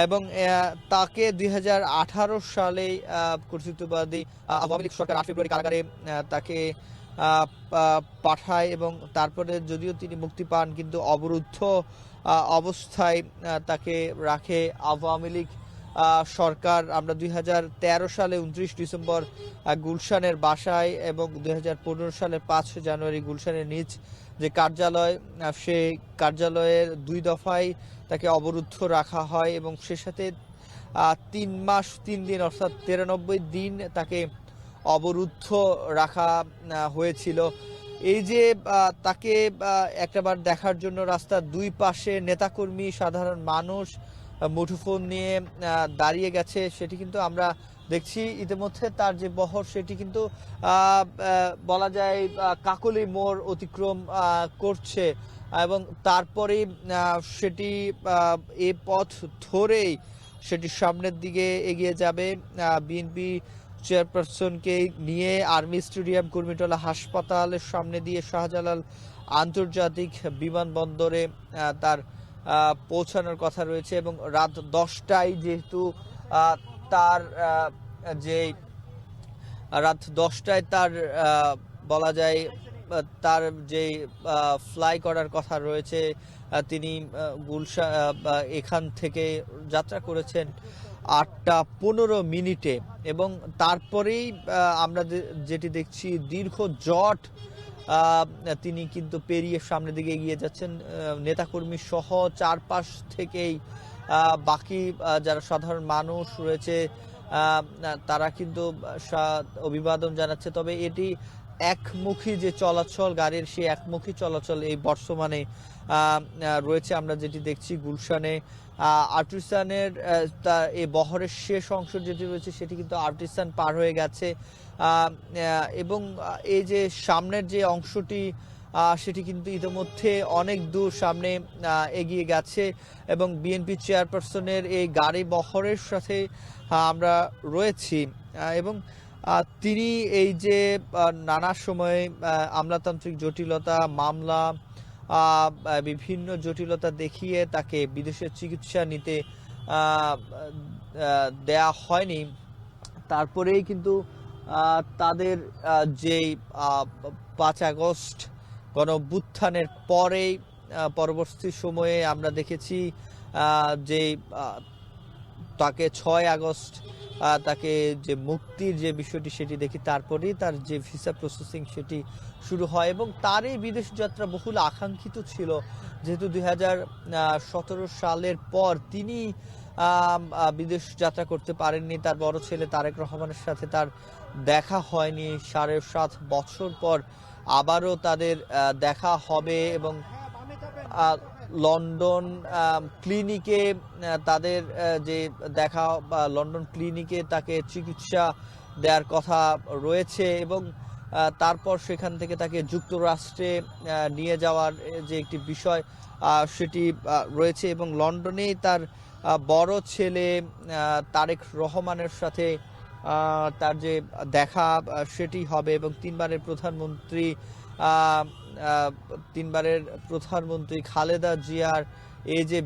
এবং তাকে 2018 সালে কর্তৃত্ববাদী আওয়ামী লীগ সরকার 8 ফেব্রুয়ারি কারাগারে তাকে পাঠায় এবং তারপরে যদিও তিনি মুক্তি পান কিন্তু অবরুদ্ধ অবস্থায় তাকে রাখে আওয়ামী লীগ সরকার। আমরা 2013 সালে 29 ডিসেম্বর গুলশানের বাসায় এবং 2015 সালের 5 জানুয়ারি গুলশানের নিজ যে কার্যালয়, সেই কার্যালয়ের 2 দফায় তাকে অবরুদ্ধ রাখা হয় এবং সে সাথে 3 মাস 3 দিন অর্থাৎ 93 দিন তাকে অবরুদ্ধ রাখা হয়েছিল। এই যে তাকে একটাবার দেখার জন্য রাস্তার দুই পাশে নেতাকর্মী সাধারণ মানুষ মুঠোফোন নিয়ে দাঁড়িয়ে গেছে, সেটি কিন্তু আমরা দেখছি। ইতিমধ্যে তার যে বহর সেটি কিন্তু বলা যায় কাকলি মোড় অতিক্রম করছে এবং তারপরেই সেটি এই পথ ধরেই সেটি সামনের দিকে এগিয়ে যাবে। বিএনপি চেয়ারপারসনকে নিয়ে আর্মি স্টেডিয়াম, কুর্মিটোলা হাসপাতালের সামনে দিয়ে শাহজালাল আন্তর্জাতিক বিমানবন্দরে তার পৌঁছানোর কথা রয়েছে এবং রাত 10টায় যেহেতু তার যে রাত 10টায় তার বলা যায় তার যে ফ্লাই করার কথা রয়েছে, তিনি গুলশান এখান থেকে যাত্রা করেছেন 8টা 15 মিনিটে এবং তারপরেই আমরা যেটি দেখছি দীর্ঘ জট তিনি কিন্তু পেরিয়ে সামনের দিকে এগিয়ে যাচ্ছেন। নেতাকর্মী সহ চারপাশ থেকেই বাকি যারা সাধারণ মানুষ রয়েছে তারা কিন্তু অভিবাদন জানাচ্ছে। তবে এটি একমুখী যে চলাচল গাড়ির, সেই একমুখী চলাচল এই বর্তমানে রয়েছে। আমরা যেটি দেখছি গুলশানে আর্টিসানের এই বহরের শেষ অংশ যেটি রয়েছে সেটি কিন্তু আর্টিসান পার হয়ে গেছে এবং এই যে সামনের যে অংশটি সেটি কিন্তু ইতিমধ্যে অনেক দূর সামনে এগিয়ে গেছে এবং বিএনপি চেয়ারপারসনের এই গাড়ি বহরের সাথে আমরা রয়েছি এবং তিনি এই যে নানা সময়ে আমলাতান্ত্রিক জটিলতা, মামলা, বিভিন্ন জটিলতা দেখিয়ে তাকে বিদেশের চিকিৎসা নিতে দেয়া হয়নি, তারপরেই কিন্তু তাদের যেই 5 আগস্ট গণঅভ্যুত্থানের পরেই পরবর্তী সময়ে আমরা দেখেছি যে তাকে 6 আগস্ট তাকে যে মুক্তির যে বিষয়টি সেটি দেখি, তারপরেই তার যে ভিসা প্রসেসিং সেটি শুরু হয় এবং তার এই বিদেশ যাত্রা বহুল আকাঙ্ক্ষিত ছিল। যেহেতু 2017 সালের পর তিনি বিদেশ যাত্রা করতে পারেননি, তার বড় ছেলে তারেক রহমানের সাথে তার দেখা হয়নি। 7.5 বছর পর আবারও তাদের দেখা হবে এবং লন্ডন ক্লিনিকে তাদের যে দেখা, লন্ডন ক্লিনিকে তাকে চিকিৎসা দেওয়ার কথা রয়েছে এবং তারপর সেখান থেকে তাকে যুক্তরাষ্ট্রে নিয়ে যাওয়ার যে একটি বিষয় সেটি রয়েছে এবং লন্ডনেই তার বড় ছেলে তারেক রহমানের সাথে তার যে দেখা সেটি হবে এবং তিনবারের প্রধানমন্ত্রী খালেদা জিয়ার এই যে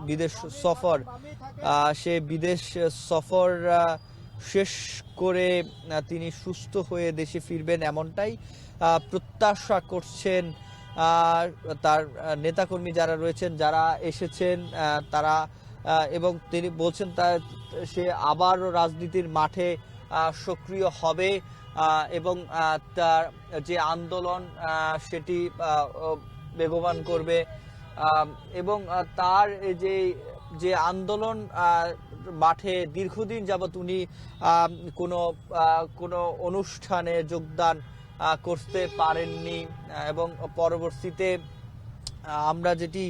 বিদেশ সফর, সে বিদেশ সফর শেষ করে তিনি সুস্থ হয়ে দেশে ফিরবেন এমনটাই প্রত্যাশা করছেন তার নেতাকর্মী যারা রয়েছেন, যারা এসেছেন তারা, এবং তিনি বলছেন সে আবার রাজনীতির মাঠে সক্রিয় হবে এবং তার যে আন্দোলন সেটি বেগবান করবে এবং তার যে আন্দোলন মাঠে দীর্ঘদিন যাবৎ উনি কোনো অনুষ্ঠানে যোগদান করতে পারেননি এবং পরবর্তীতে আমরা যেটি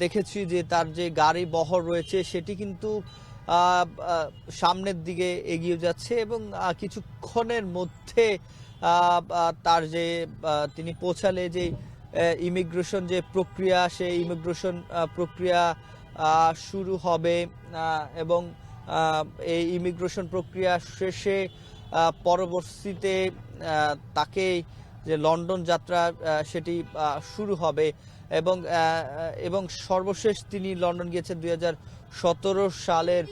দেখেছি যে তার যে গাড়ি বহর রয়েছে সেটি কিন্তু সামনের দিকে এগিয়ে যাচ্ছে এবং কিছুক্ষণের মধ্যে তার যে তিনি পৌঁছালে যে ইমিগ্রেশন যে প্রক্রিয়া, সেই ইমিগ্রেশন প্রক্রিয়া শুরু হবে এবং এই ইমিগ্রেশন প্রক্রিয়া শেষে পরবর্তীতে তাকে যে লন্ডন যাত্রা সেটি শুরু হবে এবং সর্বশেষ তিনি লন্ডন গিয়েছেন 2017 সালের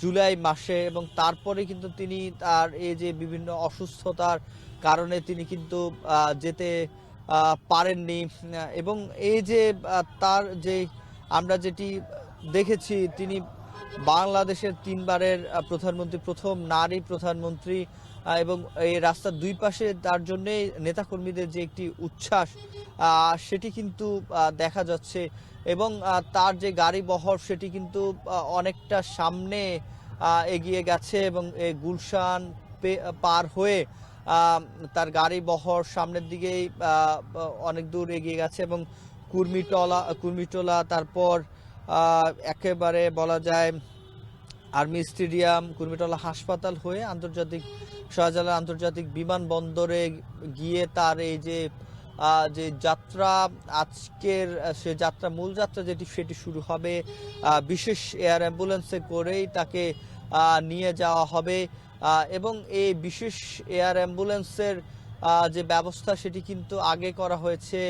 জুলাই মাসে, এবং তারপরে কিন্তু তিনি তার এই যে বিভিন্ন অসুস্থতার কারণে তিনি কিন্তু যেতে পারেননি। এবং এই যে তার যে আমরা যেটি দেখেছি, তিনি বাংলাদেশের 3বারের প্রধানমন্ত্রী, প্রথম নারী প্রধানমন্ত্রী, এবং এই রাস্তার দুই পাশে তার জন্য নেতাকর্মীদের যে একটি উচ্ছ্বাস সেটি কিন্তু দেখা যাচ্ছে। এবং তার যে গাড়ি বহর সেটি কিন্তু অনেকটা সামনে এগিয়ে গেছে, এবং এই গুলশান পার হয়ে তার গাড়ি বহর সামনের দিকেই অনেক দূর এগিয়ে গেছে, এবং কুর্মিটোলা, তারপর একেবারে বলা যায় আর্মি স্টেডিয়াম, কুর্মিটোলা হাসপাতাল হয়ে শাহজালাল আন্তর্জাতিক বিমানবন্দরে গিয়ে তার এই যে যাত্রা, আজকের সে যাত্রা, মূল যাত্রা সেটি শুরু হবে। বিশেষ এয়ার অ্যাম্বুলেন্সে করেই তাকে নিয়ে যাওয়া হবে, এবং এই বিশেষ এয়ার অ্যাম্বুলেন্সের যে ব্যবস্থা সেটি কিন্তু আগে করা হয়েছে,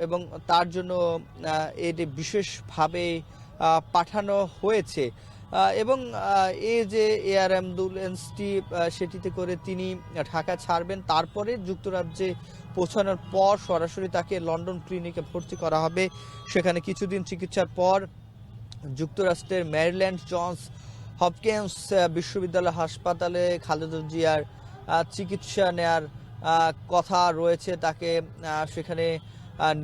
এবং তার জন্য এটি বিশেষভাবে পাঠানো হয়েছে। এবং এই যে এয়ার অ্যাম্বুলেন্সটি সেটিতে করে তিনি ঢাকা ছাড়বেন, তারপরে যুক্তরাজ্যে পৌঁছানোর পর সরাসরি তাকে লন্ডন ক্লিনিকে ভর্তি করা হবে। সেখানে কিছুদিন চিকিৎসার পর যুক্তরাষ্ট্রের ম্যারিল্যান্ড জনস হপকিন্স বিশ্ববিদ্যালয় হাসপাতালে খালেদা জিয়ার চিকিৎসা নেয়ার কথা রয়েছে। তাকে সেখানে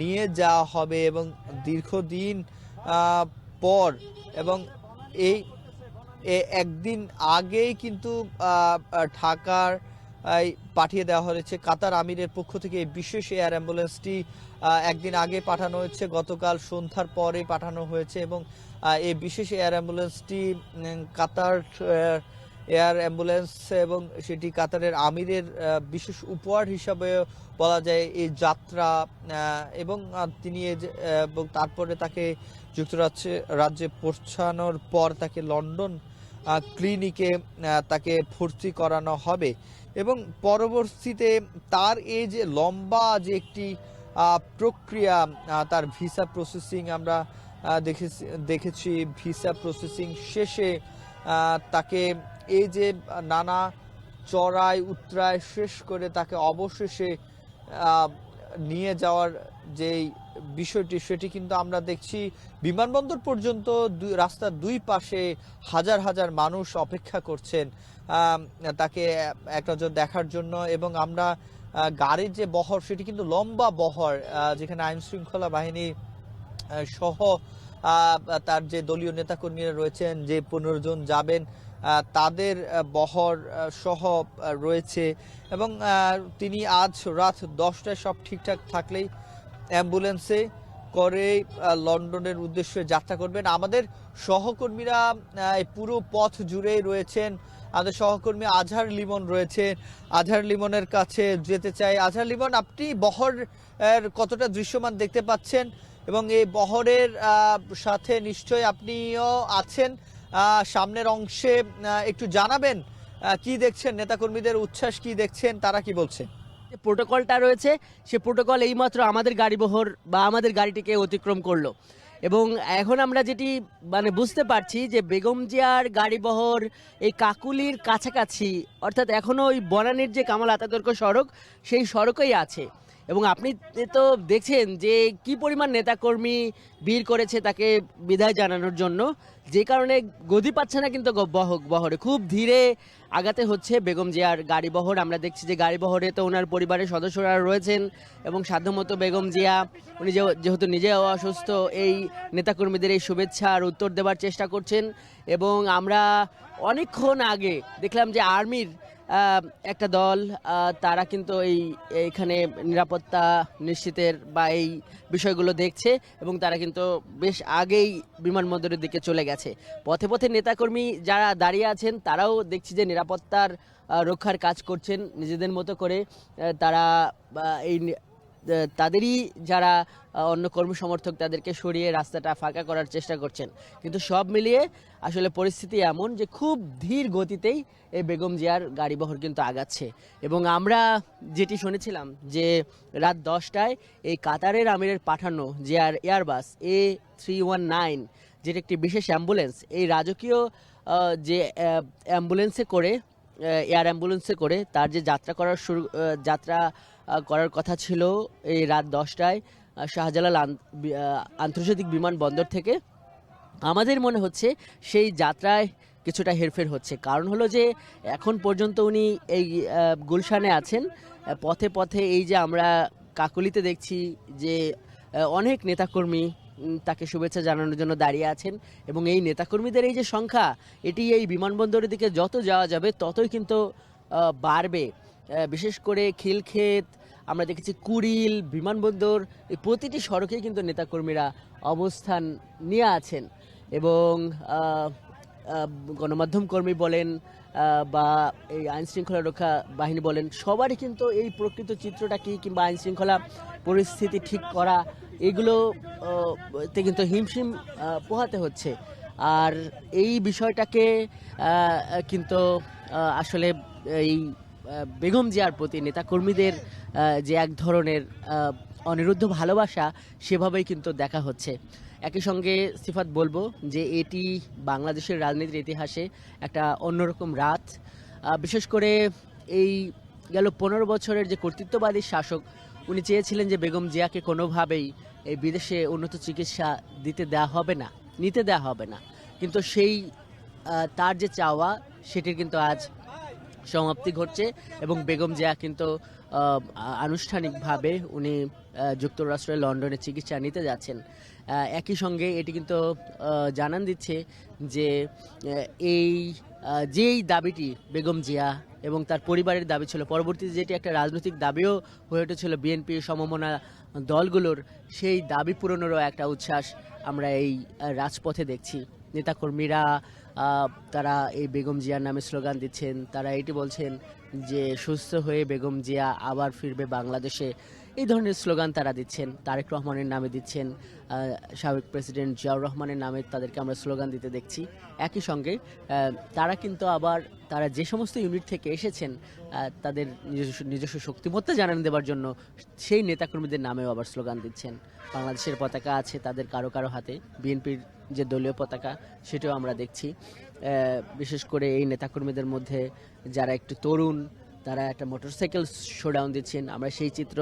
নিয়ে যাওয়া হবে, এবং দীর্ঘদিন পর, এবং এই একদিন আগেই কিন্তু ঢাকার পাঠিয়ে দেওয়া হয়েছে কাতার আমিরের পক্ষ থেকে। এই বিশেষ এয়ার অ্যাম্বুলেন্সটি একদিন আগে পাঠানো হয়েছে, গতকাল সন্ধ্যার পরে পাঠানো হয়েছে, এবং এই বিশেষ এয়ার অ্যাম্বুলেন্সটি কাতার এয়ার অ্যাম্বুলেন্স, এবং সেটি কাতারের আমিরের বিশেষ উপহার হিসাবে বলা যায় এই যাত্রা। এবং তিনি এবং তারপরে তাকে রাজ্যে পৌঁছানোর পর তাকে লন্ডন ক্লিনিকে তাকে ভর্তি করানো হবে, এবং পরবর্তীতে তার এই যে লম্বা যে একটি প্রক্রিয়া, তার ভিসা প্রসেসিং আমরা দেখেছি। ভিসা প্রসেসিং শেষে তাকে এই যে নানা চড়াই উতরাই শেষ করে তাকে অবশেষে নিয়ে যাওয়ার যেই বিষয়টি, সেটি কিন্তু আমরা দেখছি বিমানবন্দর পর্যন্ত রাস্তার দুই পাশে হাজার হাজার মানুষ অপেক্ষা করছেন তাকে এক নজর দেখার জন্য। এবং আমরা গাড়ির যে বহর সেটি কিন্তু লম্বা বহর, যেখানে আইন শৃঙ্খলা বাহিনী সহ তার যে দলীয় নেতাকর্মীরা রয়েছেন, যে 15 জন যাবেন তাদের বহর সহ রয়েছে। এবং তিনি আজ রাত 10টায় সব ঠিকঠাক থাকলেই অ্যাম্বুলেন্সে করে লন্ডনের উদ্দেশ্যে যাত্রা করবেন। আমাদের সহকর্মীরা পুরো পথ জুড়েই রয়েছেন। আমাদের সহকর্মী আজহার লিমন রয়েছে, আজহার লিমনের কাছে যেতে চাই। আজহার লিমন, আপনি বহর কতটা দৃশ্যমান দেখতে পাচ্ছেন, এবং এই বহরের সাথে নিশ্চয়ই আপনিও আছেন, সামনের অংশে একটু জানাবেন কি দেখছেন, নেতাকর্মীদের উচ্ছ্বাস কি দেখছেন, তারা কি বলছে? প্রোটোকলটা রয়েছে, সে প্রোটোকল এইমাত্র আমাদের গাড়িবহর বা আমাদের গাড়িটিকে অতিক্রম করলো, এবং এখন আমরা যেটি বুঝতে পারছি যে বেগম জিয়ার গাড়িবহর এই কাকুলির কাছাকাছি, অর্থাৎ এখনও ওই বনানীর যে কামাল আতাতুর্ক সড়ক, সেই সড়কেই আছে। এবং আপনি তো দেখছেন যে কি পরিমাণ নেতাকর্মী ভিড় করেছে তাকে বিদায় জানানোর জন্য, যে কারণে গদি পাচ্ছে না কিন্তু বহরে খুব ধীরে আগাতে হচ্ছে বেগম জিয়ার গাড়িবহর। আমরা দেখছি যে গাড়িবহরে তো ওনার পরিবারের সদস্যরা রয়েছেন, এবং সাধ্যমতো বেগম জিয়া উনি যেহেতু নিজেও অসুস্থ, এই নেতাকর্মীদের এই শুভেচ্ছার উত্তর দেওয়ার চেষ্টা করছেন। এবং আমরা অনেকক্ষণ আগে দেখলাম যে আর্মির একটা দল, তারা কিন্তু এইখানে নিরাপত্তা নিশ্চিতের বা এই বিষয়গুলো দেখছে, এবং তারা কিন্তু বেশ আগেই বিমানবন্দরের দিকে চলে গেছে। পথে পথে নেতাকর্মী যারা দাঁড়িয়ে আছেন তারাও দেখছি যে নিরাপত্তার রক্ষার কাজ করছেন নিজেদের মতো করে। তারা এই তাদেরই যারা অন্য কর্মী সমর্থক তাদেরকে সরিয়ে রাস্তাটা ফাঁকা করার চেষ্টা করছেন। কিন্তু সব মিলিয়ে আসলে পরিস্থিতি এমন যে খুব ধীর গতিতেই এই বেগম জিয়ার গাড়িবহর কিন্তু আগাচ্ছে। এবং আমরা যেটি শুনেছিলাম যে রাত 10টায় এই কাতারের আমিরের পাঠানো যে এয়ারবাস A319, যেটা একটি বিশেষ অ্যাম্বুলেন্স, এই রাজকীয় যে অ্যাম্বুলেন্সে করে, এয়ার অ্যাম্বুলেন্সে করে তার যে যাত্রা করার কথা ছিল এই রাত 10টায় শাহজালাল আন্তর্জাতিক বিমানবন্দর থেকে, আমাদের মনে হচ্ছে সেই যাত্রায় কিছুটা হেরফের হচ্ছে। কারণ হলো যে এখন পর্যন্ত উনি এই গুলশানে আছেন। পথে পথে এই যে আমরা কাকলিতে দেখছি যে অনেক নেতাকর্মী তাকে শুভেচ্ছা জানানোর জন্য দাঁড়িয়ে আছেন। এবং এই নেতাকর্মীদের এই যে সংখ্যা, এটি এই বিমানবন্দরের দিকে যত যাওয়া যাবে ততই কিন্তু বাড়বে। বিশেষ করে খিলক্ষেত, আমরা দেখেছি কুড়িল, বিমানবন্দর, এই প্রতিটি সড়কে কিন্তু নেতাকর্মীরা অবস্থান নিয়ে আছেন। এবং গণমাধ্যম কর্মী বলেন বা এই আইনশৃঙ্খলা রক্ষা বাহিনী বলেন, সবারই কিন্তু এই প্রকৃত চিত্রটা কি কিংবা আইনশৃঙ্খলা পরিস্থিতি ঠিক করা, এগুলো তে কিন্তু হিমশিম পোহাতে হচ্ছে। আর এই বিষয়টাকে কিন্তু আসলে এই বেগম জিয়ার প্রতি নেতাকর্মীদের যে এক ধরনের অনিরুদ্ধ ভালোবাসা, সেভাবেই কিন্তু দেখা হচ্ছে। একই সঙ্গে সিফাত বলবো যে এটি বাংলাদেশের রাজনীতির ইতিহাসে একটা অন্যরকম রাত। বিশেষ করে এই গেল 15 বছরের যে কর্তৃত্ববাদী শাসক, উনি চেয়েছিলেন যে বেগম জিয়াকে কোনোভাবেই এই বিদেশে উন্নত চিকিৎসা নিতে দেওয়া হবে না। কিন্তু সেই তার যে চাওয়া, সেটির কিন্তু আজ সমাপ্তি ঘটছে। এবং বেগম জিয়া কিন্তু আনুষ্ঠানিকভাবে উনি যুক্তরাষ্ট্রের লন্ডনে চিকিৎসা নিতে যাচ্ছেন। একই সঙ্গে এটি কিন্তু জানান দিচ্ছে যে এই যেই দাবিটি বেগম জিয়া এবং তার পরিবারের দাবি ছিল, পরবর্তীতে যেটি একটা রাজনৈতিক দাবিও হয়ে উঠেছিল বিএনপি সমমনা দলগুলোর, সেই দাবি পূরণেরও একটা উচ্ছ্বাস আমরা এই রাজপথে দেখছি। নেতাকর্মীরা তারা এই বেগম জিয়ার নামে স্লোগান দিচ্ছেন। তারা এটি বলছেন যে সুস্থ হয়ে বেগম জিয়া আবার ফিরবে বাংলাদেশে, এই ধরনের স্লোগান তারা দিচ্ছেন। তারেক রহমানের নামে দিচ্ছেন, সাবেক প্রেসিডেন্ট জিয়াউর রহমানের নামে তাদেরকে আমরা স্লোগান দিতে দেখছি। একই সঙ্গে তারা কিন্তু আবার তারা যে সমস্ত ইউনিট থেকে এসেছেন তাদের নিজস্ব শক্তিমত্তা জানান দেওয়ার জন্য সেই নেতাকর্মীদের নামেও আবার স্লোগান দিচ্ছেন। বাংলাদেশের পতাকা আছে তাদের কারো কারো হাতে, বিএনপির যে দলীয় পতাকা সেটাও আমরা দেখছি। বিশেষ করে এই নেতাকর্মীদের মধ্যে যারা একটু তরুণ, তারা একটা মোটরসাইকেল শোডাউন দিচ্ছেন, আমরা সেই চিত্র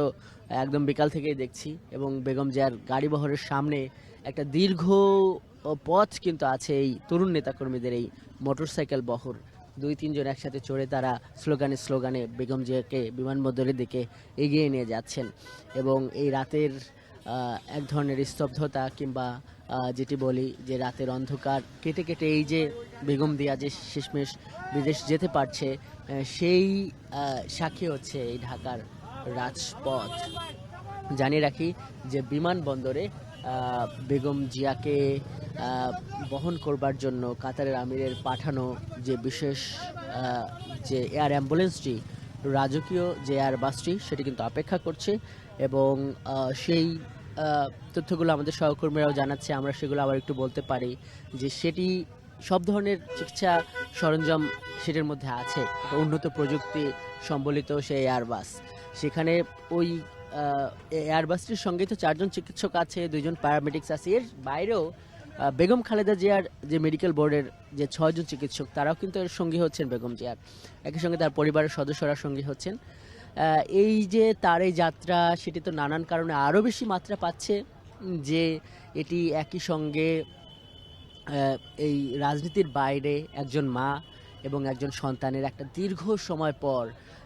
একদম বিকাল থেকেই দেখছি। এবং বেগম জিয়ার গাড়িবহরের সামনে একটা দীর্ঘ পথ কিন্তু আছে এই তরুণ নেতাকর্মীদের এই মোটরসাইকেল বহর। 2-3 জন একসাথে চড়ে তারা স্লোগানে বেগম জিয়াকে বিমানবন্দরের দিকে এগিয়ে নিয়ে যাচ্ছেন। এবং এই রাতের এক ধরনের স্তব্ধতা কিংবা যেটি বলি যে রাতের অন্ধকার কেটে কেটে এই যে বেগম জিয়া যে শেষমেশ বিদেশ যেতে পারছে, সেই সাক্ষী হচ্ছে এই ঢাকার রাজপথ। জানিয়ে রাখি যে বিমানবন্দরে বেগম জিয়াকে বহন করবার জন্য কাতারের আমিরের পাঠানো যে বিশেষ যে এয়ার অ্যাম্বুলেন্সটি, রাজকীয় যে এয়ার বাসটি, সেটি কিন্তু অপেক্ষা করছে। এবং সেই তথ্যগুলো আমাদের সহকর্মীরাও জানাচ্ছে, আমরা সেগুলো আবার একটু বলতে পারি যে সেটি সব ধরনের চিকিৎসা সরঞ্জাম সেটির মধ্যে আছে। উন্নত প্রযুক্তি সম্বলিত সেই এয়ারবাস, সেখানে ওই এয়ারবাসটির সঙ্গে তো 4 জন চিকিৎসক আছে, 2 জন প্যারামেডিক্স আছে। এর বাইরেও বেগম খালেদা জিয়ার যে মেডিকেল বোর্ডের যে 6 জন চিকিৎসক, তারাও কিন্তু এর সঙ্গী হচ্ছেন বেগম জিয়ার। একই সঙ্গে তার পরিবারের সদস্যরা সঙ্গী হচ্ছেন। এই যে তার এই যাত্রা, সেটি তো নানান কারণে আরও বেশি মাত্রা পাচ্ছে যে এটি একই সঙ্গে এই রাজনীতির বাইরে একজন মা এবং একজন সন্তানের একটা দীর্ঘ সময় পর,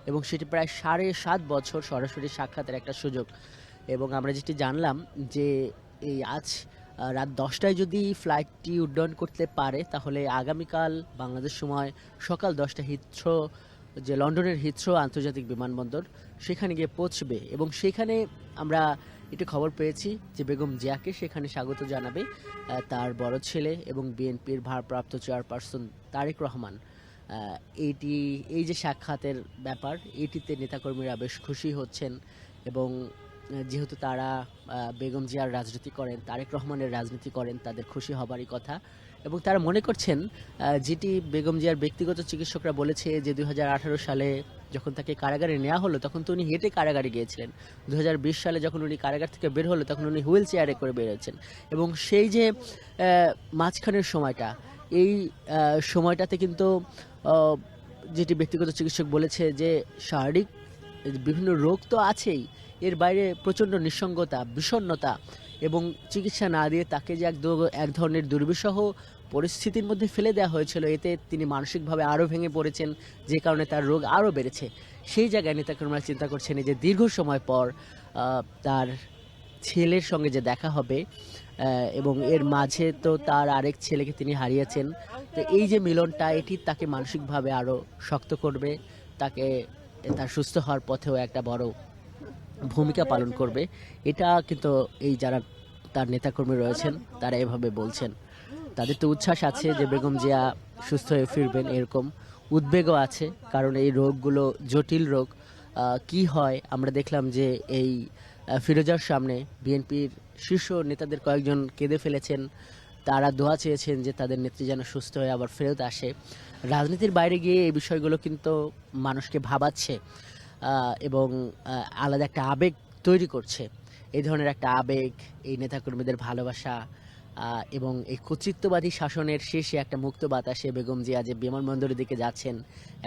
এবং সেটি প্রায় 7.5 বছর সরাসরি সাক্ষাতের একটা সুযোগ। এবং আমরা যেটি জানলাম যে এই আজ রাত 10টায় যদি ফ্লাইটটি উড্ডয়ন করতে পারে, তাহলে আগামীকাল বাংলাদেশ সময় সকাল 10টা হিথ্রো, যে লন্ডনের হিথ্রো আন্তর্জাতিক বিমানবন্দর, সেখানে গিয়ে পৌঁছবে। এবং সেখানে আমরা একটু খবর পেয়েছি যে বেগম জিয়াকে সেখানে স্বাগত জানাবে তার বড় ছেলে এবং বিএনপির ভারপ্রাপ্ত চেয়ারপারসন তারেক রহমান। এই যে সাক্ষাতের ব্যাপার, এটিতে নেতাকর্মীরা বেশ খুশি হচ্ছেন। এবং যেহেতু তারা বেগম জিয়ার রাজনীতি করেন, তারেক রহমানের রাজনীতি করেন, তাদের খুশি হবারই কথা। এবং তারা মনে করছেন যেটি বেগম জিয়ার ব্যক্তিগত চিকিৎসকরা বলেছে যে 2018 সালে যখন তাকে কারাগারে নেওয়া হলো তখন তো উনি হেঁটে কারাগারে গিয়েছিলেন। 2020 সালে যখন উনি কারাগার থেকে বের হলো তখন উনি হুইল চেয়ারে করে বেরোচ্ছেন। এবং সেই যে মাঝখানের সময়টা, এই সময়টাতে কিন্তু আহ, যেটি ব্যক্তিগত চিকিৎসক বলেছে যে শারীরিক বিভিন্ন রোগ তো আছেই, এর বাইরে প্রচণ্ড নিঃসঙ্গতা, বিষণ্ণতা এবং চিকিৎসা না দিয়ে তাকে যে এক ধরনের দুর্বিষহ পরিস্থিতির মধ্যে ফেলে দেওয়া হয়েছিল, এতে তিনি মানসিকভাবে আরও ভেঙে পড়েছেন, যে কারণে তার রোগ আরও বেড়েছে। সেই জায়গায় নেতাকর্মীরা চিন্তা করছেন যে দীর্ঘ সময় পর তার ছেলের সঙ্গে যে দেখা হবে, এবং এর মাঝে তো তার আরেক ছেলেকে তিনি হারিয়েছেন, তো এই যে মিলনটা এটি তাকে মানসিকভাবে আরও শক্ত করবে, তাকে তার সুস্থ হওয়ার পথেও একটা বড় ভূমিকা পালন করবে। এটা কিন্তু এই যারা তার নেতাকর্মী রয়েছেন তারা এভাবে বলছেন। তাদের তো উচ্ছ্বাস আছে যে বেগম জিয়া সুস্থ হয়ে ফিরবেন, এরকম উদ্বেগও আছে, কারণ এই রোগগুলো জটিল রোগ। কি হয় আমরা দেখলাম যে এই ফিরোজার সামনে বিএনপির শীর্ষ নেতাদের কয়েকজন কেঁদে ফেলেছেন, তারা দোয়া চেয়েছেন যে তাদের নেত্রী যেন সুস্থ হয়ে আবার ফেরত আসে। রাজনীতির বাইরে গিয়ে এই বিষয়গুলো কিন্তু মানুষকে ভাবাচ্ছে এবং আলাদা একটা আবেগ তৈরি করছে। এই ধরনের একটা আবেগ, এই নেতাকর্মীদের ভালোবাসা এবং এই কর্তৃত্ববাদী শাসনের শেষে একটা মুক্ত বাতাসে বেগম জিয়া যে বিমানবন্দরের দিকে যাচ্ছেন,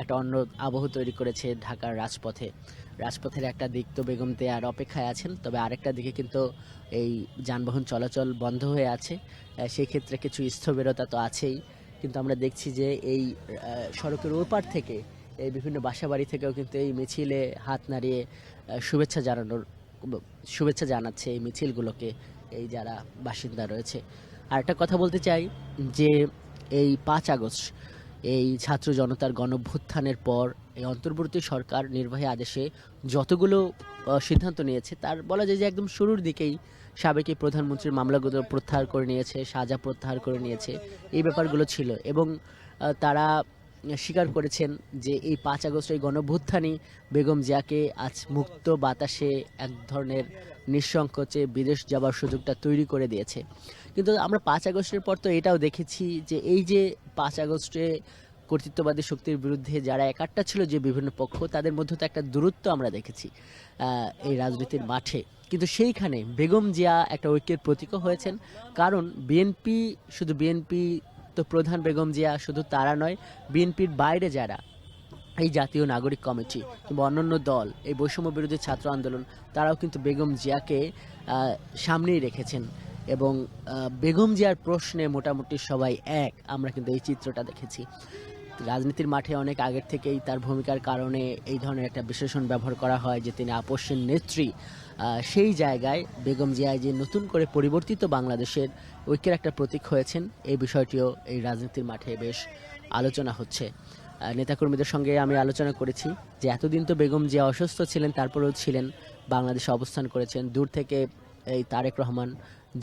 একটা অন্য আবহ তৈরি করেছে ঢাকার রাজপথে। রাজপথের একটা দিক তো বেগম জিয়ার অপেক্ষায় আছেন, তবে আরেকটা দিকে কিন্তু এই যানবাহন চলাচল বন্ধ হয়ে আছে। সেই ক্ষেত্রে কিছু স্থবিরতা তো আছেই, কিন্তু আমরা দেখছি যে এই সড়কের ওপার থেকে এই বিভিন্ন বাসাবাড়ি থেকেও কিন্তু এই মিছিলে হাত নাড়িয়ে শুভেচ্ছা জানাচ্ছে এই মিছিলগুলোকে এই যারা বাসিন্দা রয়েছে। আর একটা কথা বলতে চাই যে এই 5 আগস্ট এই ছাত্র জনতার গণভ্যুত্থানের পর এই অন্তর্বর্তী সরকার নির্বাহী আদেশে যতগুলো সিদ্ধান্ত নিয়েছে, তার বলা যায় যে একদম শুরুর দিকেই সাবেক এই প্রধানমন্ত্রীর মামলাগুলো প্রত্যাহার করে নিয়েছে, সাজা প্রত্যাহার করে নিয়েছে, এই ব্যাপারগুলো ছিল। এবং তারা স্বীকার করেছেন যে এই 5 আগস্ট এই গণভ্যুত্থানই বেগম জিয়াকে আজ মুক্ত বাতাসে এক ধরনের নিঃসংকোচে বিদেশ যাবার সুযোগটা তৈরি করে দিয়েছে। কিন্তু আমরা 5 আগস্টের পর তো এটাও দেখেছি যে এই যে 5 আগস্টে কর্তৃত্ববাদী শক্তির বিরুদ্ধে যারা একাট্টা ছিল, যে বিভিন্ন পক্ষ, তাদের মধ্যে তো একটা দূরত্ব আমরা দেখেছি এই রাজনীতির মাঠে। কিন্তু সেইখানে বেগম জিয়া একটা ঐক্যের প্রতীকও হয়েছেন, কারণ বিএনপি, শুধু বিএনপি তো প্রধান বেগম জিয়া শুধু তারা নয়, বিএনপির বাইরে যারা এই জাতীয় নাগরিক কমিটি কিংবা অন্যান্য দল, এই বৈষম্য বিরোধী ছাত্র আন্দোলন, তারাও কিন্তু বেগম জিয়াকে সামনেই রেখেছেন। এবং বেগম জিয়ার প্রশ্নে মোটামুটি সবাই এক, আমরা কিন্তু এই চিত্রটা দেখেছি। রাজনীতির মাঠে অনেক আগের থেকেই তার ভূমিকার কারণে এই ধরনের একটা বিশেষণ ব্যবহার করা হয় যে তিনি আপসের নেত্রী। সেই জায়গায় বেগম জিয়া যে নতুন করে পরিবর্তিত বাংলাদেশের ঐক্যের একটা প্রতীক হয়েছেন, এই বিষয়টিও এই রাজনীতির মাঠে বেশ আলোচনা হচ্ছে। নেতাকর্মীদের সঙ্গে আমি আলোচনা করেছি যে এতদিন তো বেগম জিয়া অসুস্থ ছিলেন, তারপরেও ছিলেন, বাংলাদেশে অবস্থান করেছেন দূর থেকে। এই তারেক রহমান,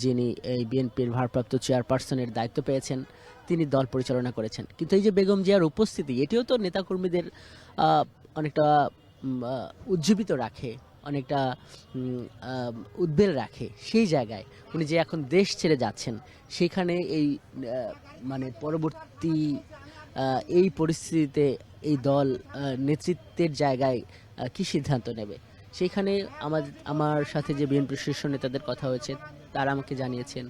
যিনি এই বিএনপির ভারপ্রাপ্ত চেয়ারপারসনের দায়িত্ব পেয়েছেন, তিনি দল পরিচালনা করেছেন। কিন্তু এই যে বেগম জিয়ার উপস্থিতি, এটিও তো নেতাকর্মীদের অনেকটা উজ্জীবিত রাখে, অনেকটা উদ্বেল রাখে। সেই জায়গায় উনি যে এখন দেশ ছেড়ে যাচ্ছেন, সেখানে এই মানে পরবর্তী এই পরিস্থিতিতে এই দল নেতৃত্বের জায়গায় কি সিদ্ধান্ত নেবে, সেইখানে আমার সাথে যে বিএনপির শীর্ষ নেতাদের কথা হয়েছে, তারা আমাকে জানিয়েছেন,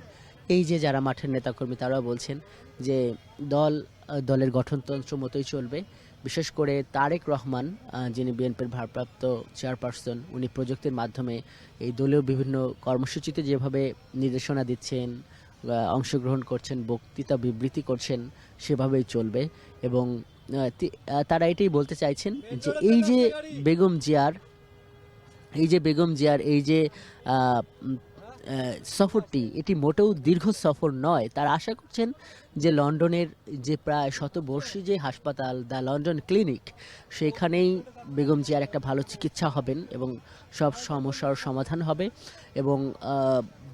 এই যে যারা মাঠের নেতাকর্মী তারাও বলছেন যে দলের গঠনতন্ত্র মতোই চলবে। বিশেষ করে তারেক রহমান, যিনি বিএনপির ভারপ্রাপ্ত চেয়ারপারসন, উনি প্রযুক্তির মাধ্যমে এই দলীয় বিভিন্ন কর্মসূচিতে যেভাবে নির্দেশনা দিচ্ছেন, অংশগ্রহণ করছেন, বক্তৃতা বিবৃতি করছেন, সেভাবেই চলবে। এবং তারা এটাই বলতে চাইছেন যে এই যে বেগম জিয়ার এই যে সফরটি, এটি মোটেও দীর্ঘ সফর নয়। তারা আশা করছেন যে লন্ডনের যে প্রায় শতবর্ষী যে হাসপাতাল, দ্য লন্ডন ক্লিনিক, সেখানেই বেগম জিয়ার একটা ভালো চিকিৎসা হবেন এবং সব সমস্যার সমাধান হবে। এবং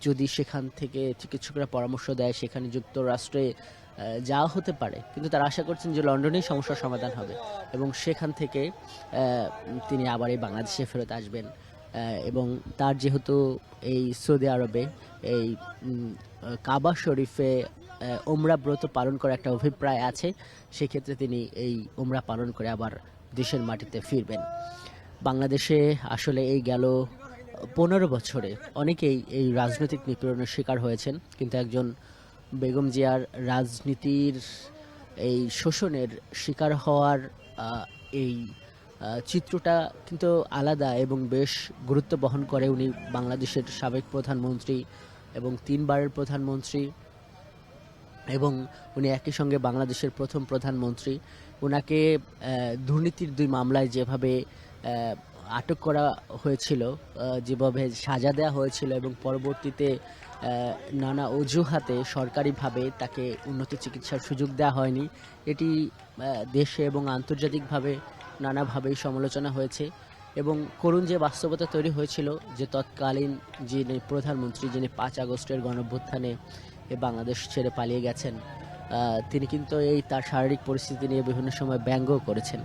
যদি সেখান থেকে চিকিৎসকরা পরামর্শ দেয়, সেখানে যুক্তরাষ্ট্রে যাওয়া হতে পারে, কিন্তু তারা আশা করছেন যে লন্ডনেই সমস্যার সমাধান হবে এবং সেখান থেকে তিনি আবার এই বাংলাদেশে ফেরত আসবেন। এবং তার যেহেতু এই সৌদি আরবে এই কাবা শরীফে ওমরা ব্রত পালন করার একটা অভিপ্রায় আছে, সেক্ষেত্রে তিনি এই ওমরা পালন করে আবার দেশের মাটিতে ফিরবেন। বাংলাদেশে আসলে এই গেল 15 বছরে অনেকেই এই রাজনৈতিক নিপীড়নের শিকার হয়েছেন, কিন্তু একজন বেগম জিয়ার রাজনীতির এই শোষণের শিকার হওয়ার এই চিত্রটা কিন্তু আলাদা এবং বেশ গুরুত্ব বহন করে। উনি বাংলাদেশের সাবেক প্রধানমন্ত্রী এবং 3বারের প্রধানমন্ত্রী, এবং উনি একই সঙ্গে বাংলাদেশের প্রথম প্রধানমন্ত্রী। ওনাকে দুর্নীতির 2 মামলায় যেভাবে আটক করা হয়েছিল, যেভাবে সাজা দেওয়া হয়েছিল এবং পরবর্তীতে নানা অজুহাতে সরকারিভাবে তাকে উন্নত চিকিৎসার সুযোগ দেওয়া হয়নি, এটি দেশে এবং আন্তর্জাতিকভাবে নানাভাবেই সমালোচনা হয়েছে। এবং করুণ যে বাস্তবতা তৈরি হয়েছিল যে তৎকালীন যিনি প্রধানমন্ত্রী, যিনি 5 আগস্টের গণঅভ্যুত্থানে বাংলাদেশ ছেড়ে পালিয়ে গেছেন, তিনি কিন্তু এই তার শারীরিক পরিস্থিতি নিয়ে বিভিন্ন সময় ব্যঙ্গও করেছেন।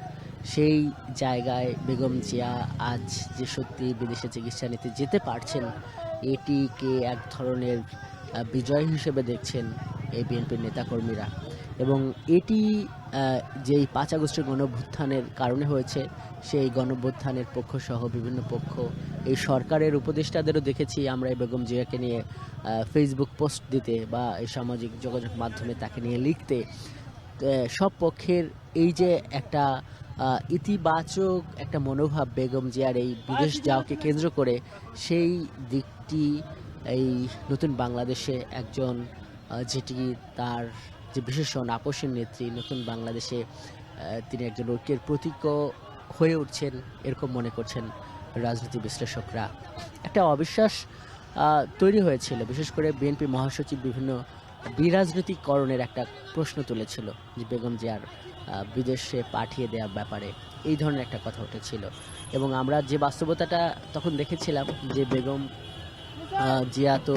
সেই জায়গায় বেগম জিয়া আজ যে সত্যি বিদেশে চিকিৎসা নিতে যেতে পারছেন, এটিকে এক ধরনের বিজয় হিসেবে দেখছেন এই বিএনপির নেতাকর্মীরা। এবং এটি যেই 5 আগস্টের গণঅভ্যুত্থানের কারণে হয়েছে, সেই গণঅভ্যুত্থানের পক্ষসহ বিভিন্ন পক্ষ, এই সরকারের উপদেষ্টাদেরও দেখেছি আমরা এই বেগম জিয়াকে নিয়ে ফেসবুক পোস্ট দিতে বা এই সামাজিক যোগাযোগ মাধ্যমে তাকে নিয়ে লিখতে। সব পক্ষের এই যে একটা ইতিবাচক একটা মনোভাব বেগম জিয়ার এই বিদেশ যাওয়াকে কেন্দ্র করে, সেই দিকটি এই নতুন বাংলাদেশে একজন যেটি তার যে বিশেষণ আপসের নেত্রী, নতুন বাংলাদেশে তিনি একজন ঐক্যের প্রতীকও হয়ে উঠছেন এরকম মনে করছেন রাজনীতি বিশ্লেষকরা। একটা অবিশ্বাস তৈরি হয়েছিল, বিশেষ করে বিএনপি মহাসচিব বিভিন্ন বিরাজনীতিকরণের একটা প্রশ্ন তুলেছিল যে বেগম জিয়ার বিদেশে পাঠিয়ে দেওয়ার ব্যাপারে এই ধরনের একটা কথা উঠেছিল। এবং আমরা যে বাস্তবতাটা তখন দেখেছিলাম যে বেগম জিয়া তো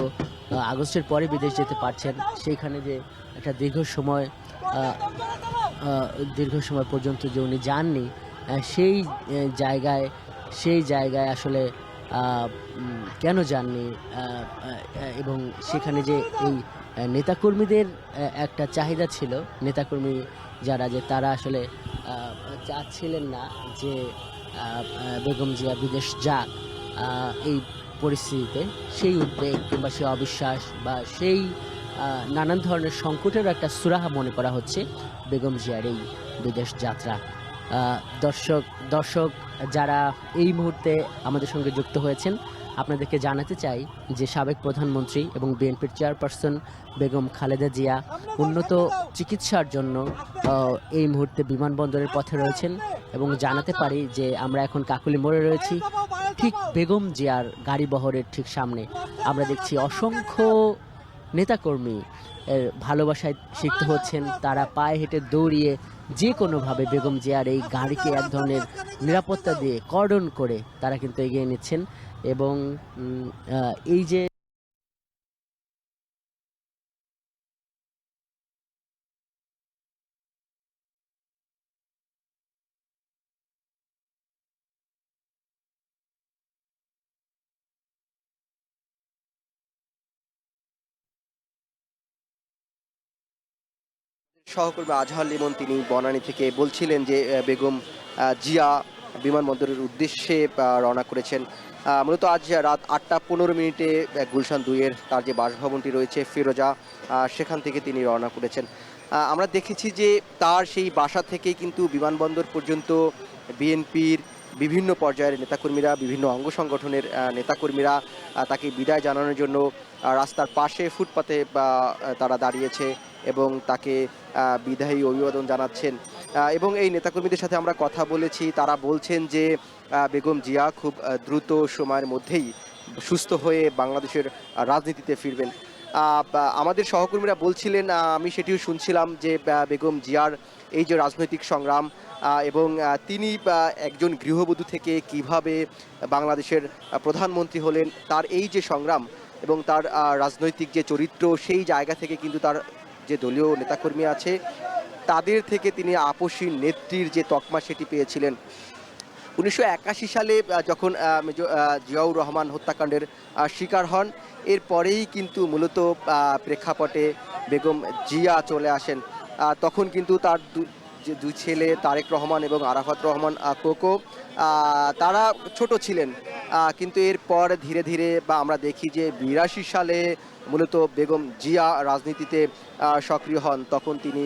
আগস্টের পরে বিদেশ যেতে পারছেন, সেইখানে যে একটা দীর্ঘ সময় পর্যন্ত যে উনি যাননি, সেই জায়গায় আসলে কেন যাননি, এবং সেখানে যে এই নেতাকর্মীদের একটা চাহিদা ছিল, নেতাকর্মী যারা যে তারা আসলে চাচ্ছিলেন না যে বেগম জিয়া বিদেশ যাক, এই পরিস্থিতিতে সেই উদ্বেগ কিংবা সেই অবিশ্বাস বা সেই নানান ধরনের সংকটের একটা সুরাহা মনে করা হচ্ছে বেগম জিয়ার এই বিদেশ যাত্রা। দর্শক যারা এই মুহূর্তে আমাদের সঙ্গে যুক্ত হয়েছেন, আপনাদেরকে জানাতে চাই যে সাবেক প্রধানমন্ত্রী এবং বিএনপির চেয়ারপারসন বেগম খালেদা জিয়া উন্নত চিকিৎসার জন্য এই মুহূর্তে বিমানবন্দরের পথে রয়েছেন। এবং জানাতে পারি যে আমরা এখন কাকুলি মোড়ে রয়েছি, ঠিক বেগম জিয়ার গাড়ি বহরের ঠিক সামনে আমরা দেখছি অসংখ্য নেতাকর্মী ভালোবাসায় সিক্ত হচ্ছেন। তারা পায়ে হেঁটে দৌড়িয়ে যে কোনোভাবে বেগম জিয়ার এই গাড়িকে এক ধরনের নিরাপত্তা দিয়ে কর্ডন করে তারা কিন্তু এগিয়ে নিচ্ছেন। এবং এই যে সহকর্মী আজহার লিমন তিনি বনানী থেকে বলছিলেন যে বেগম জিয়া বিমানবন্দরের উদ্দেশ্যে রওনা করেছেন। মূলত আজ রাত 8টা 15 গুলশান 2-এর তার যে বাসভবনটি রয়েছে ফিরোজা, সেখান থেকে তিনি রওনা করেছেন। আমরা দেখেছি যে তার সেই বাসা থেকেই কিন্তু বিমানবন্দর পর্যন্ত বিএনপির বিভিন্ন পর্যায়ের নেতাকর্মীরা, বিভিন্ন অঙ্গ সংগঠনের নেতাকর্মীরা তাকে বিদায় জানানোর জন্য রাস্তার পাশে ফুটপাতে তারা দাঁড়িয়েছে এবং তাকে বিদায়ী অভিবাদন জানাচ্ছেন। এবং এই নেতাকর্মীদের সাথে আমরা কথা বলেছি, তারা বলছেন যে বেগম জিয়া খুব দ্রুত সময়ের মধ্যেই সুস্থ হয়ে বাংলাদেশের রাজনীতিতে ফিরবেন। আমাদের সহকর্মীরা বলছিলেন, আমি সেটিও শুনছিলাম যে বেগম জিয়ার এই যে রাজনৈতিক সংগ্রাম এবং তিনি একজন গৃহবধূ থেকে কিভাবে বাংলাদেশের প্রধানমন্ত্রী হলেন, তার এই যে সংগ্রাম এবং তার রাজনৈতিক যে চরিত্র, সেই জায়গা থেকে কিন্তু তার যে দলীয় নেতাকর্মী আছে তাদের থেকে তিনি আপসী নেত্রীর যে তকমা সেটি পেয়েছিলেন। 1981 সালে যখন জিয়াউর রহমান হত্যাকাণ্ডের শিকার হন, এরপরেই কিন্তু মূলত প্রেক্ষাপটে বেগম জিয়া চলে আসেন। তখন কিন্তু তার যে দুই ছেলে তারেক রহমান এবং আরাফাত রহমান কোকো, তারা ছোট ছিলেন, কিন্তু এরপর ধীরে ধীরে বা আমরা দেখি যে 82 সালে মূলত বেগম জিয়া রাজনীতিতে সক্রিয় হন। তখন তিনি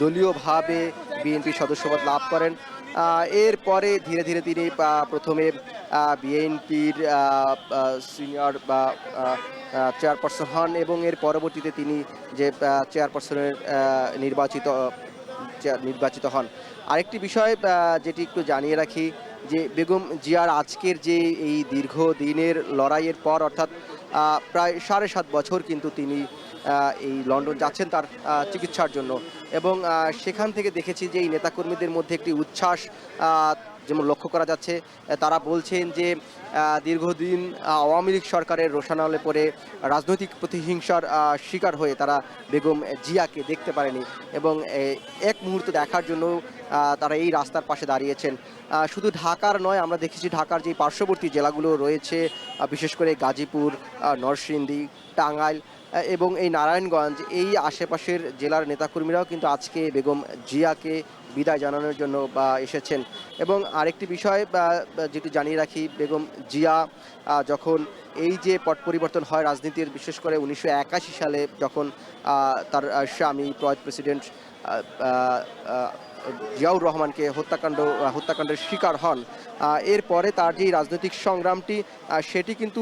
দলীয়ভাবে বিএনপির সদস্যপদ লাভ করেন। এরপরে ধীরে ধীরে তিনি প্রথমে বিএনপির সিনিয়র বা চেয়ারপারসন হন এবং এর পরবর্তীতে তিনি যে চেয়ারপারসনের নির্বাচিত হন। আরেকটি বিষয় যেটি একটু জানিয়ে রাখি, যে বেগম জিয়ার আজকের যে এই দীর্ঘদিনের লড়াইয়ের পর, অর্থাৎ প্রায় 7.5 বছর কিন্তু তিনি এই লন্ডন যাচ্ছেন তার চিকিৎসার জন্য, এবং সেখান থেকে দেখেছি যে এই নেতাকর্মীদের মধ্যে একটি উচ্ছ্বাস যেমন লক্ষ্য করা যাচ্ছে। তারা বলছেন যে দীর্ঘদিন আওয়ামী লীগ সরকারের রোষানলে পড়ে রাজনৈতিক প্রতিহিংসার শিকার হয়ে তারা বেগম জিয়াকে দেখতে পারেনি, এবং এক মুহূর্ত দেখার জন্য তারা এই রাস্তার পাশে দাঁড়িয়েছেন। শুধু ঢাকার নয়, আমরা দেখেছি ঢাকার যে পার্শ্ববর্তী জেলাগুলো রয়েছে, বিশেষ করে গাজীপুর, নরসিংদী, টাঙ্গাইল এবং এই নারায়ণগঞ্জ, এই আশেপাশের জেলার নেতাকর্মীরাও কিন্তু আজকে বেগম জিয়াকে বিদায় জানানোর জন্য এসেছেন। এবং আরেকটি বিষয় যেটি জানিয়ে রাখি, বেগম জিয়া যখন এই যে পট পরিবর্তন হয় রাজনীতির, বিশেষ করে 1981 সালে যখন তার স্বামী প্রয়াত প্রেসিডেন্ট জিয়াউর রহমানকে হত্যাকাণ্ডের শিকার হন, এরপরে তার যে রাজনৈতিক সংগ্রামটি সেটি কিন্তু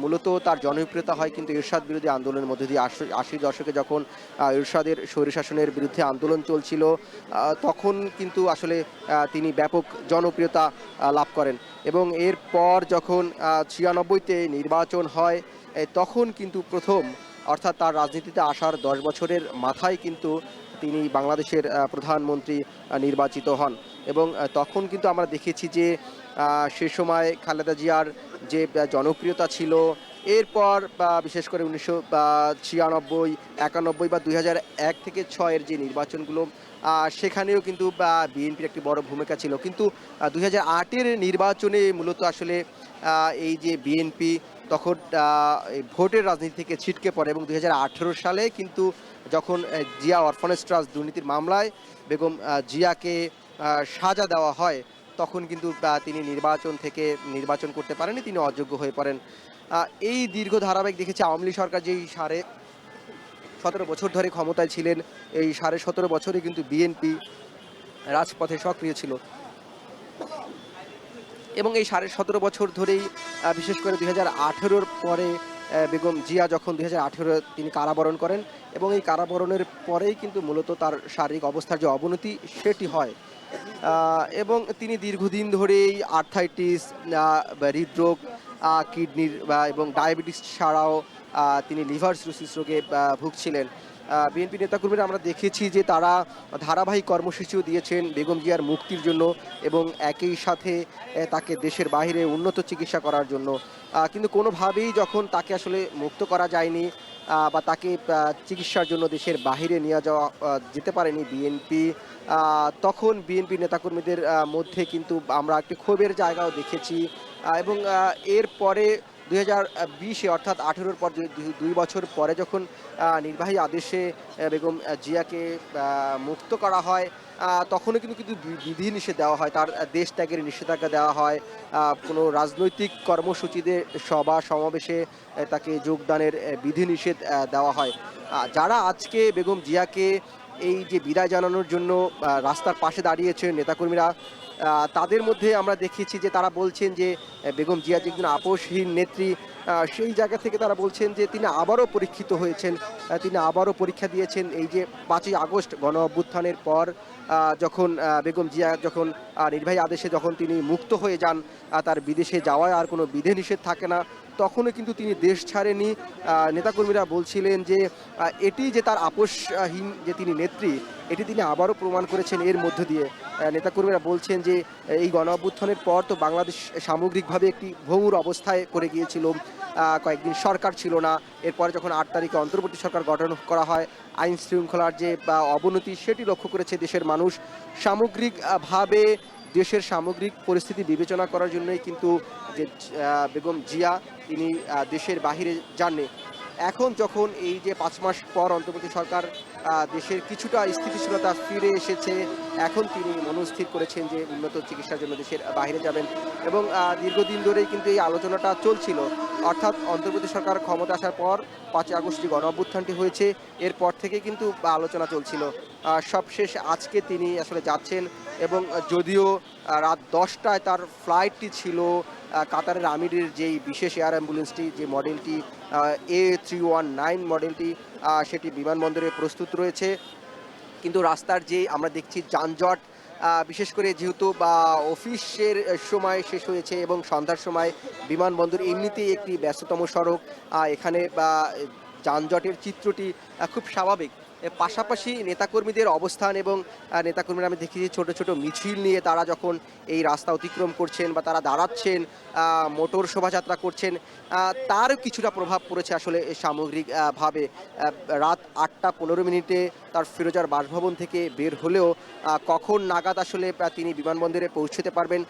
মূলত তার জনপ্রিয়তা হয় কিন্তু এরশাদ বিরোধী আন্দোলনের মধ্যে দিয়ে। 80 দশকে যখন এরশাদের স্বৈরশাসনের বিরুদ্ধে আন্দোলন চলছিল, তখন কিন্তু আসলে তিনি ব্যাপক জনপ্রিয়তা লাভ করেন, এবং এরপর যখন 96-তে নির্বাচন হয়, তখন কিন্তু প্রথম, অর্থাৎ তার রাজনীতিতে আসার 10 বছরের মাথায় কিন্তু তিনি বাংলাদেশের প্রধানমন্ত্রী নির্বাচিত হন। এবং তখন কিন্তু আমরা দেখেছি যে সে সময় খালেদা জিয়ার যে জনপ্রিয়তা ছিল, এরপর বিশেষ করে 1996, 91 বা 2001 থেকে 2006-এর যে নির্বাচনগুলো, সেখানেও কিন্তু বিএনপির একটি বড় ভূমিকা ছিল। কিন্তু 2008-এর নির্বাচনে মূলত আসলে এই যে বিএনপি তখন ভোটের রাজনীতি থেকে ছিটকে পড়ে, এবং 2018 সালে কিন্তু যখন জিয়া অরফানেজ ট্রাস্ট দুর্নীতির মামলায় বেগম জিয়াকে সাজা দেওয়া হয়, তখন কিন্তু তিনি নির্বাচন করতে পারেনি, তিনি অযোগ্য হয়ে পড়েন। এই দীর্ঘ ধারাবাহিক দেখেছি আওয়ামী লীগ সরকার যেই 17.5 বছর ধরে ক্ষমতায় ছিলেন, এই 17.5 বছরে কিন্তু বিএনপি রাজপথে সক্রিয় ছিল, এবং এই 17.5 বছর ধরেই বিশেষ করে 2018-র পরে বেগম জিয়া যখন 2018 তিনি কারাবরণ করেন, এবং এই কারাবরণের পরেই কিন্তু মূলত তার শারীরিক অবস্থার যে অবনতি সেটি হয়, এবং তিনি দীর্ঘদিন ধরেই আর্থাইটিস, হৃদরোগ, কিডনির এবং ডায়াবেটিস ছাড়াও তিনি লিভার সিরোসিস রোগে ভুগছিলেন। বিএনপি নেতাকর্মীরা আমরা দেখেছি যে তারা ধারাবাহিক কর্মসূচিও দিয়েছেন বেগম জিয়ার মুক্তির জন্য, এবং একই সাথে তাকে দেশের বাইরে উন্নত চিকিৎসা করার জন্য, কিন্তু কোনোভাবেই যখন তাকে আসলে মুক্ত করা যায়নি বা তাকে চিকিৎসার জন্য দেশের বাইরে নিয়ে যেতে পারেনি বিএনপি, তখন বিএনপি নেতাকর্মীদের মধ্যে কিন্তু আমরা একটি ক্ষোভের জায়গাও দেখেছি। এবং এরপরে 2020-এ, অর্থাৎ 18-র পর 2 বছর পরে যখন নির্বাহী আদেশে বেগম জিয়াকে মুক্ত করা হয়, তখনও কিন্তু বিধিনিষেধ দেওয়া হয়, তার দেশ ত্যাগের নিষেধাজ্ঞা দেওয়া হয়, কোনো রাজনৈতিক কর্মসূচিতে সভা সমাবেশে তাকে যোগদানের বিধিনিষেধ দেওয়া হয়। যারা আজকে বেগম জিয়াকে এই যে বিদায় জানানোর জন্য রাস্তার পাশে দাঁড়িয়েছে নেতাকর্মীরা, তাদের মধ্যে আমরা দেখেছি যে তারা বলছেন যে বেগম জিয়া যে একজন আপোষহীন নেত্রী, সেই জায়গা থেকে তারা বলছেন যে তিনি আবারও পরীক্ষিত হয়েছেন, তিনি আবারও পরীক্ষা দিয়েছেন। এই যে 5ই আগস্ট গণ অভ্যুত্থানের পর যখন বেগম জিয়া যখন নির্বাহী আদেশে যখন তিনি মুক্ত হয়ে যান, তার বিদেশে যাওয়ায় আর কোনো বিধিনিষেধ থাকে না, তখনও কিন্তু তিনি দেশ ছাড়েনি। নেতাকর্মীরা বলছিলেন যে এটি যে তার আপোষহীন যে তিনি নেত্রী, এটি তিনি আবারও প্রমাণ করেছেন এর মধ্য দিয়ে। নেতাকর্মীরা বলছেন যে এই গণ অভ্যুত্থানের পর তো বাংলাদেশ সামগ্রিকভাবে একটি ভঙ্গুর অবস্থায় পড়ে গিয়েছিল, কয়েকদিন সরকার ছিল না। এরপরে যখন 8 তারিখে অন্তর্বর্তী সরকার গঠন করা হয়, আইন শৃঙ্খলার যে অবনতি সেটি লক্ষ্য করেছে দেশের মানুষ। সামগ্রিকভাবে দেশের সামগ্রিক পরিস্থিতি বিবেচনা করার জন্যই কিন্তু যে বেগম জিয়া তিনি দেশের বাহিরে যাননি। এখন যখন এই যে 5 মাস পর অন্তর্বর্তী সরকার দেশের কিছুটা স্থিতিশীলতা ফিরে এসেছে, এখন তিনি মনস্থির করেছেন যে উন্নত চিকিৎসার জন্য দেশের বাইরে যাবেন। এবং দীর্ঘদিন ধরেই কিন্তু এই আলোচনাটা চলছিল, অর্থাৎ অন্তর্বর্তী সরকার ক্ষমতা আসার পর 5 আগস্ট যে গণ অভ্যুত্থানটি হয়েছে এরপর থেকে কিন্তু আলোচনা চলছিল। সবশেষ আজকে তিনি আসলে যাচ্ছেন এবং যদিও রাত 10টায় তার ফ্লাইটটি ছিল, কাতারের আমিরের যেই বিশেষ এয়ার অ্যাম্বুলেন্সটি যে মডেলটি A319 মডেলটি সেটি বিমানবন্দরে প্রস্তুত রয়েছে। কিন্তু রাস্তার যে আমরা দেখছি যানজট, বিশেষ করে যেহেতু অফিসের সময় শেষ হয়েছে এবং সন্ধ্যার সময় বিমানবন্দর এমনিতেই একটি ব্যস্ততম সড়ক, এখানে যানজটের চিত্রটি খুব স্বাভাবিক। এর পাশাপাশি নেতাকর্মীদের অবস্থান এবং নেতাকর্মীরা আমি দেখি ছোট ছোট মিছিল নিয়ে তারা যখন এই রাস্তা অতিক্রম করছেন বা তারা দাঁড়াচ্ছেন, মোটর শোভাযাত্রা করছেন, তার কিছুটা প্রভাব পড়েছে আসলে সামগ্রিকভাবে। রাত 8টা 15 মিনিটে তার ফিরোজার বাসভবন থেকে বের হলেও কখন নাগাদ আসলে তিনি বিমানবন্দরে পৌঁছতে পারবেন